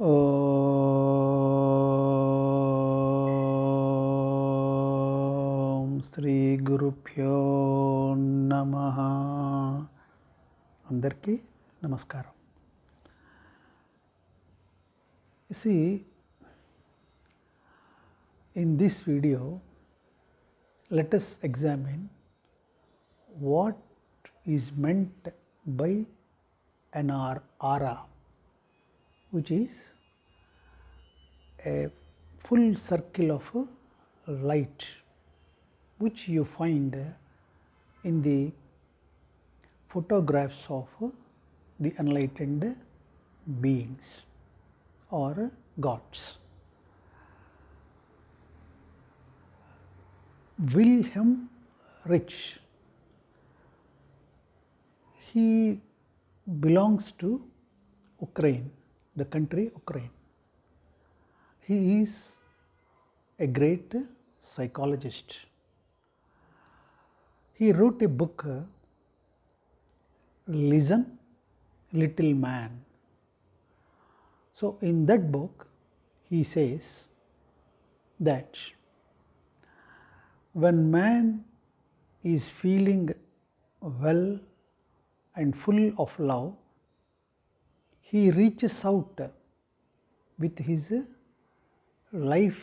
ఓం శ్రీ గురుభ్యో నమః. అందరికీ నమస్కారం. See, in this video, let us examine what is meant by an aura, which is a full circle of light which you find in the photographs of the enlightened beings or gods. Wilhelm Reich, he belongs to Ukraine, the country Ukraine. He is a great psychologist. He wrote a book, Listen, Little Man. So in that book he says that when man is feeling well and full of love, he reaches out with his life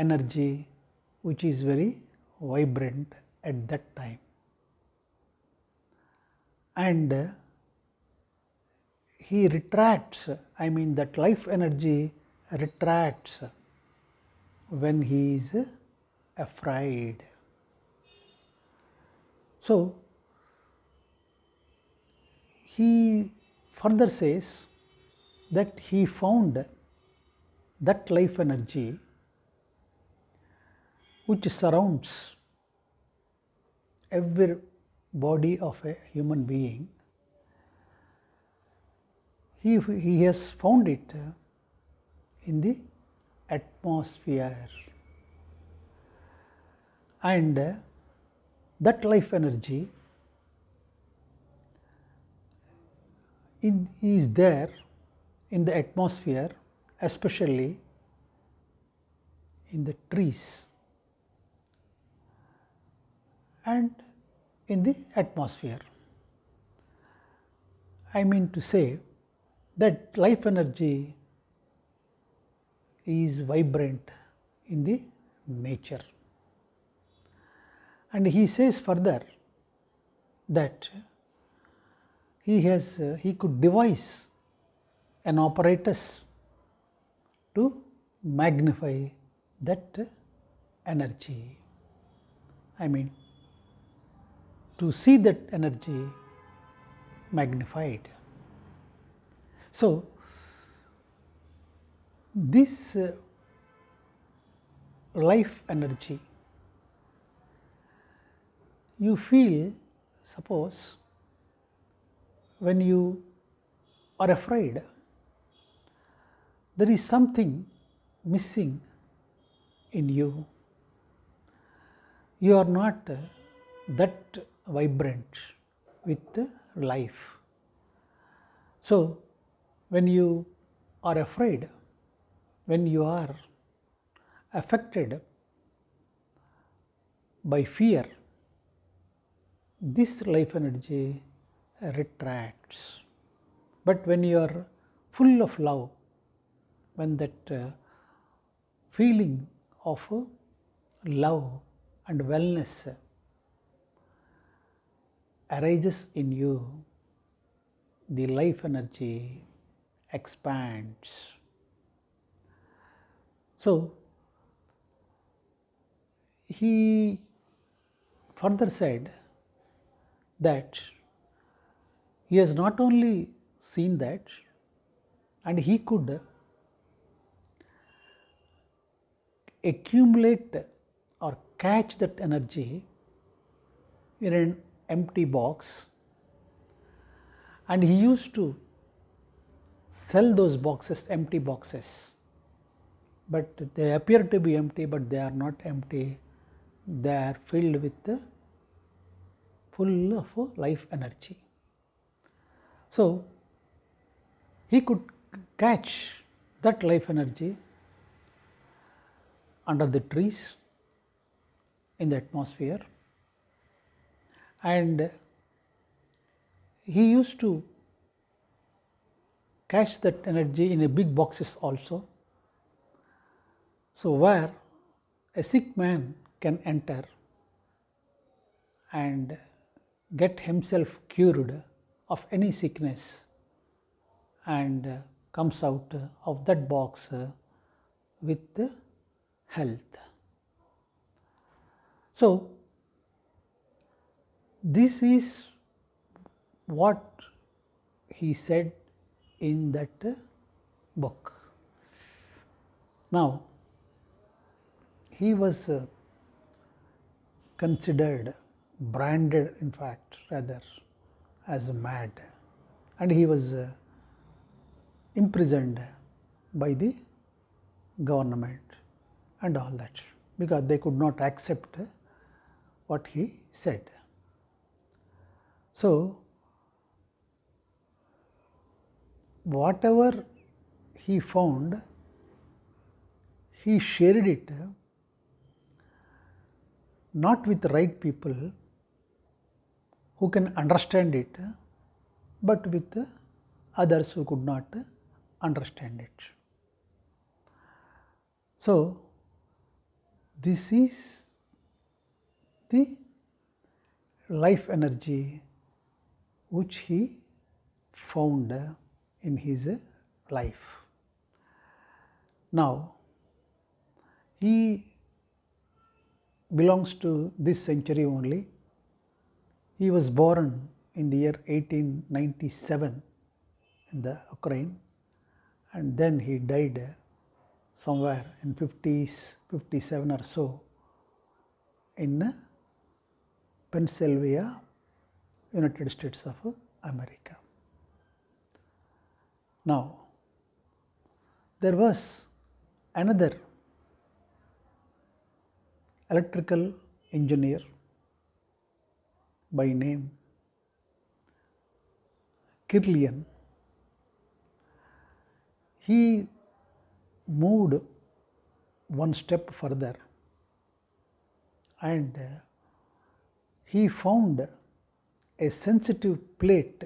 energy, which is very vibrant at that time, and he retracts, that life energy retracts when he is afraid. So he further says that he found that life energy which surrounds every body of a human being. He has found it in the atmosphere, and that life energy is there in the atmosphere, especially in the trees and in the atmosphere. I mean to say that life energy is vibrant in the nature. And he says further that he could devise an apparatus to magnify that energy. To see that energy magnified. So this life energy you feel, suppose when you are afraid, there is something missing in you. You are not that vibrant with life. So when you are afraid, when you are affected by fear, this life energy retracts. But when you are full of love, when that feeling of love and wellness arises in you, the life energy expands. So he further said that he has not only seen that, and he could accumulate or catch that energy in an empty box, and he used to sell those boxes, empty boxes, but they appear to be empty, but they are not empty. They are filled with full of life energy. So he could catch that life energy under the trees in the atmosphere, and he used to catch that energy in a big boxes also. So, where a sick man can enter and get himself cured of any sickness and comes out of that box with health. So, this is what he said in that book. Now, he was considered, branded in fact rather, as mad, and he was imprisoned by the government and all that, because they could not accept what he said. So, whatever he found, he shared it not with the right people who can understand it, but with others who could not understand it. So, this is the life energy which he found in his life. Now, he belongs to this century only. He was born in the year 1897 in the Ukraine, and then he died somewhere in 50s, 57 or so in Pennsylvania, United States of America. Now, there was another electrical engineer by name Kirlian. He moved one step further and he found a sensitive plate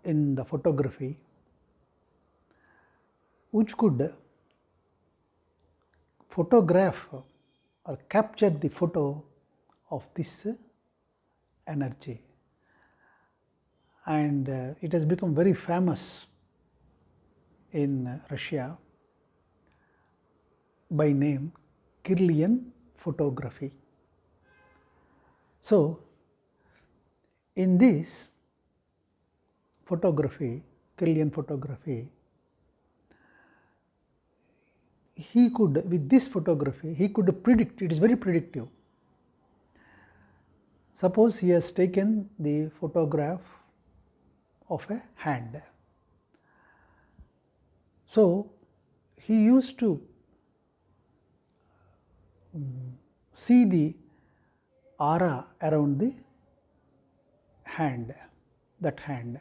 in the photography which could photograph or capture the photo of this energy, and it has become very famous in Russia by name Kirlian photography. So, in this photography, Kirlian photography, he could, with this photography, he could predict, it is very predictive. Suppose he has taken the photograph of a hand. So, he used to see the aura around the hand, that hand,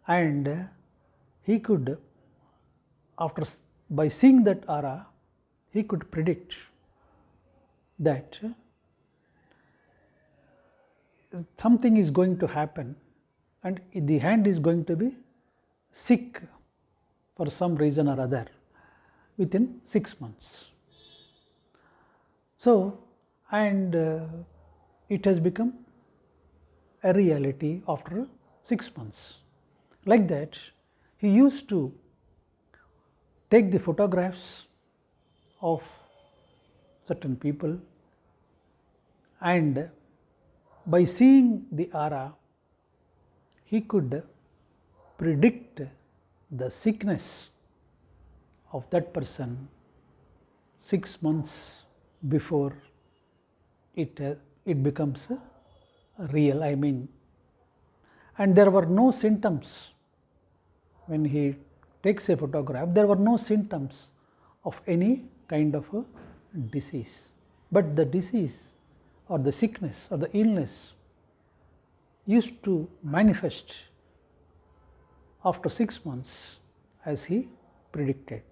and he could, after by seeing that aura, he could predict that something is going to happen and the hand is going to be sick for some reason or other within 6 months. So, and it has become a reality after 6 months. Like that, he used to take the photographs of certain people, and by seeing the aura, he could predict the sickness of that person 6 months before it becomes real. I mean, and there were no symptoms when he takes a photograph. There were no symptoms of any kind of a disease, but the disease or the sickness or the illness used to manifest after 6 months as he predicted.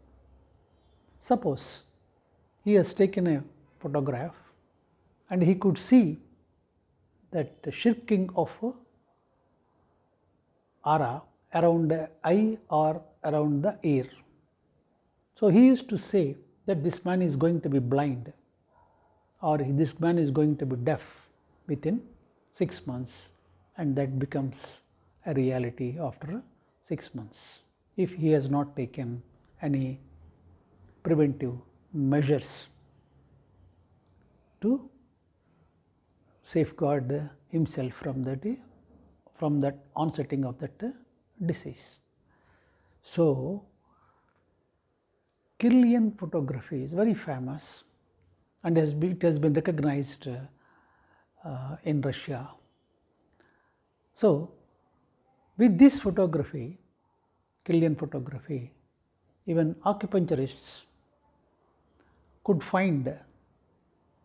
Suppose he has taken a photograph and he could see that the shrinking of aura around the eye or around the ear. So he used to say that this man is going to be blind or this man is going to be deaf within 6 months, and that becomes a reality after 6 months if he has not taken any preventive measures to safeguard himself from that onsetting of that disease. So Kirlian photography is very famous and it has been recognized in Russia. So with this photography, Kirlian photography, even acupuncturists could find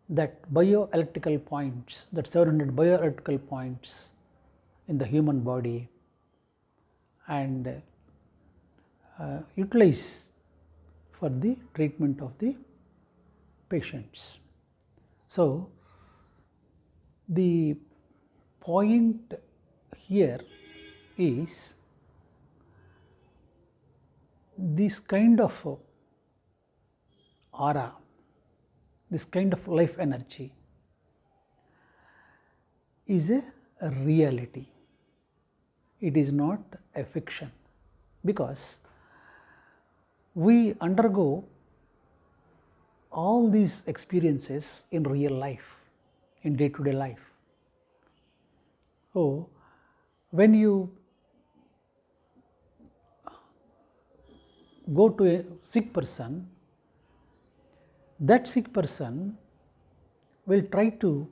that bioelectrical points, that 700 bioelectrical points in the human body, and utilize for the treatment of the patients. So the point here is this kind of aura, this kind of life energy is a reality. It is not a fiction, because we undergo all these experiences in real life, in day-to-day life. So when you go to a sick person, that sick person will try to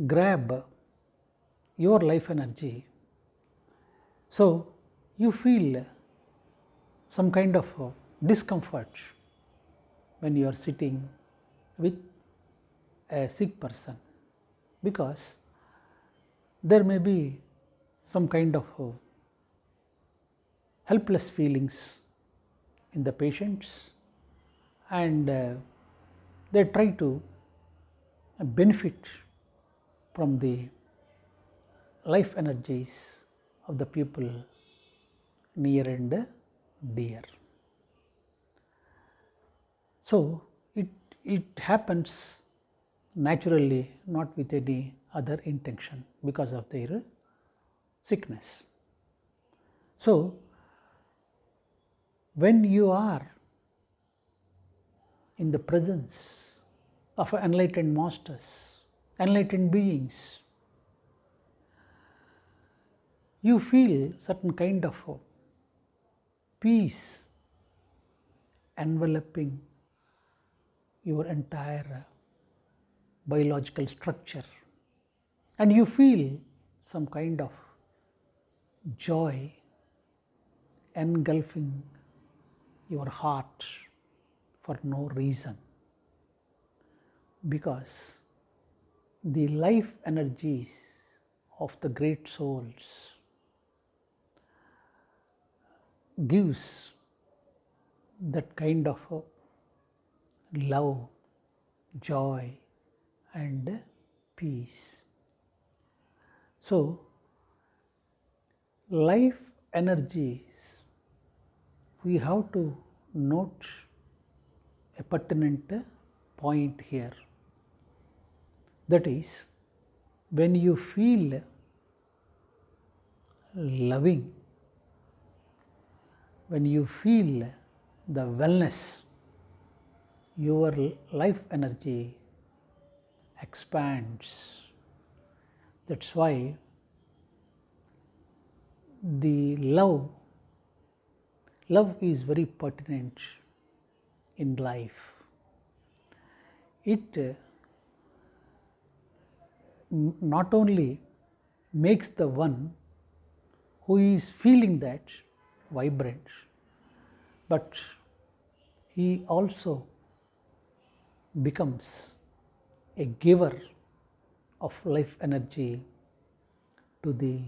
grab your life energy. So you feel some kind of discomfort when you are sitting with a sick person, because there may be some kind of helpless feelings in the patients, and they try to benefit from the life energies of the people near and dear. So it happens naturally, not with any other intention, because of their sickness. So when you are in the presence of enlightened masters, enlightened beings, you feel certain kind of peace enveloping your entire biological structure, and you feel some kind of joy engulfing your heart for no reason, because the life energies of the great souls gives that kind of love, joy and peace. So life energies, we have to note a pertinent point here, that is, when you feel loving, when you feel the wellness, your life energy expands. That's why the love is very pertinent in life. It not only makes the one who is feeling that vibrant, but he also becomes a giver of life energy to the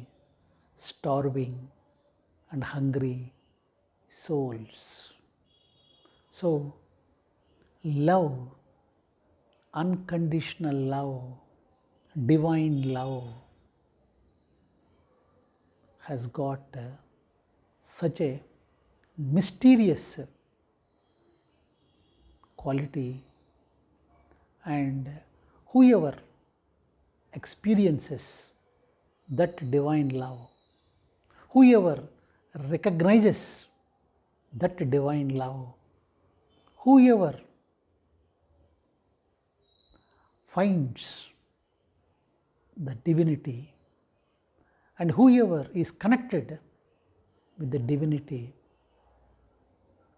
starving, and hungry souls. So, love, unconditional love, divine love has got such a mysterious quality, and whoever experiences that divine love, whoever recognizes that divine love, whoever finds the divinity, and whoever is connected with the divinity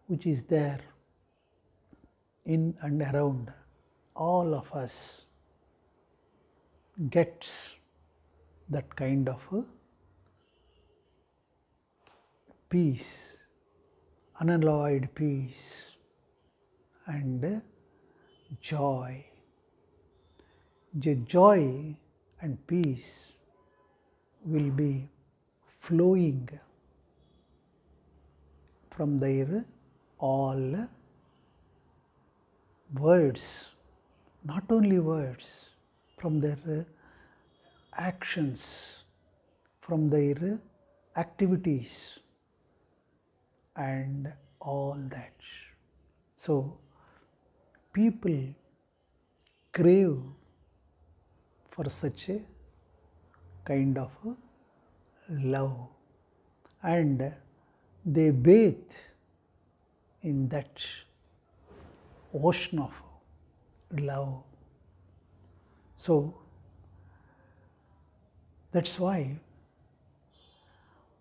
which is there in and around all of us, gets that kind of peace, unalloyed peace and joy. The joy and peace will be flowing from their all words, not only words, from their actions, from their activities and all that. So, people crave for such a kind of love, and they bathe in that ocean of love. So, that is why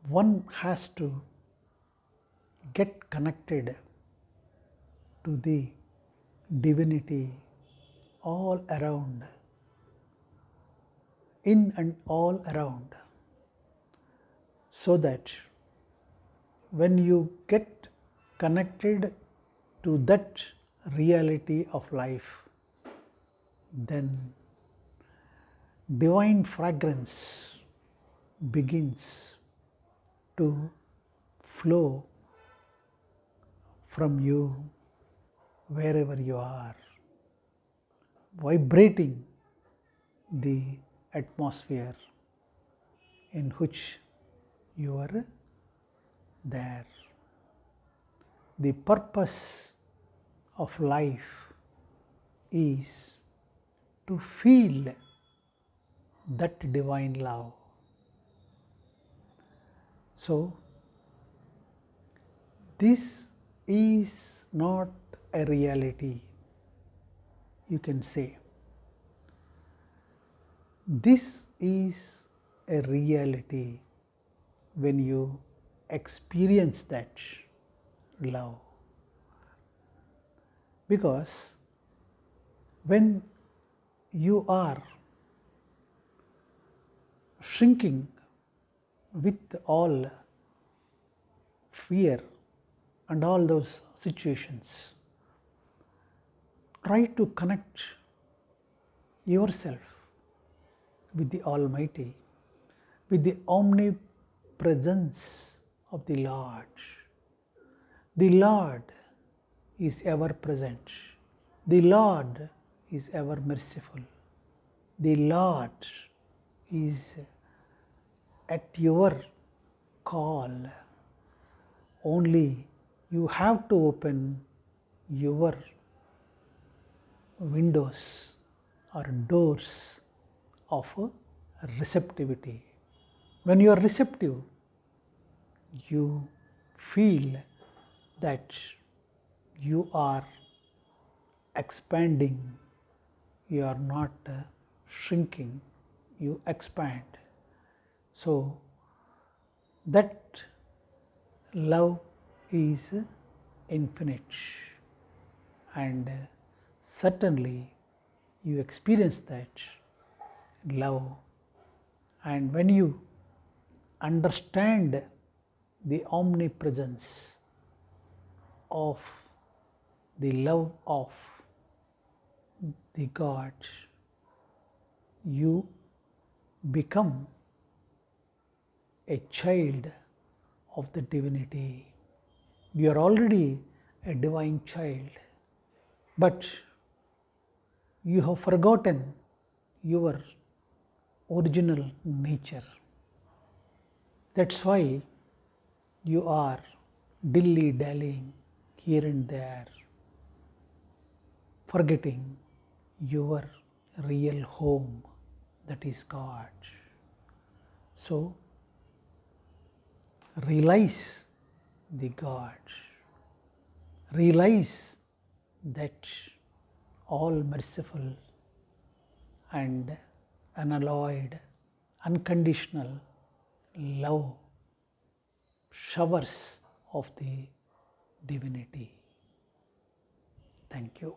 one has to get connected to the divinity all around, in and all around, so that when you get connected to that reality of life, then divine fragrance begins to flow from you wherever you are, vibrating the atmosphere in which you are there. The purpose of life is to feel that divine love. So, this is not a reality, you can say. This is a reality when you experience that love. Because when you are shrinking with all fear and all those situations, try to connect yourself with the Almighty, with the omnipresence of the Lord. The Lord is ever present. The Lord is ever merciful. The Lord is at your call. Only you have to open your windows or doors of receptivity. When you are receptive, you feel that you are expanding, you are not shrinking, you expand. So, that love is infinite, and certainly you experience that love, and when you understand the omnipresence of the love of the God, you become a child of the divinity. You are already a divine child, but you have forgotten your original nature. That's why you are dilly-dallying here and there, forgetting your real home, that is God. So, realize the God, realize that all merciful and unalloyed, unconditional love showers of the divinity. Thank you.